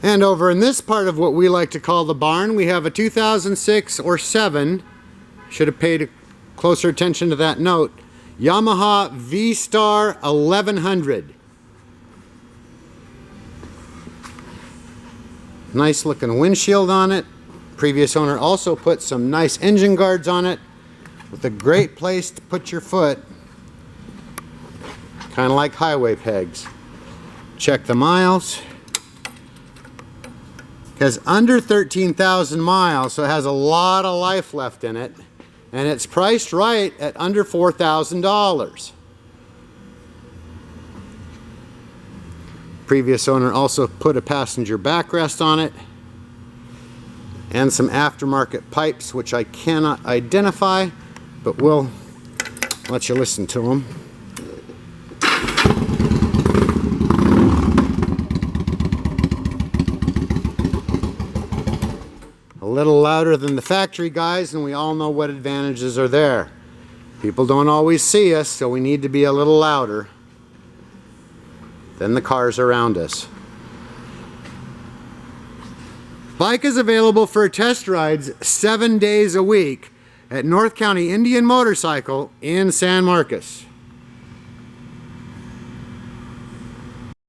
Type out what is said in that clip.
And over in this part of what we like to call the barn, we have a 2006 or 7, should have paid closer attention to that note, Yamaha V-Star 1100. Nice looking windshield on it. Previous owner also put some nice engine guards on it with a great place to put your foot, kind of like highway pegs. Check the miles. It has under 13,000 miles, so it has a lot of life left in it, and it's priced right at under $4,000. Previous owner also put a passenger backrest on it and some aftermarket pipes, which I cannot identify, but we'll let you listen to them. A little louder than the factory guys, and we all know what advantages are there. People don't always see us, so we need to be a little louder than the cars around us. Bike is available for test rides 7 days a week at North County Indian Motorcycle in San Marcos.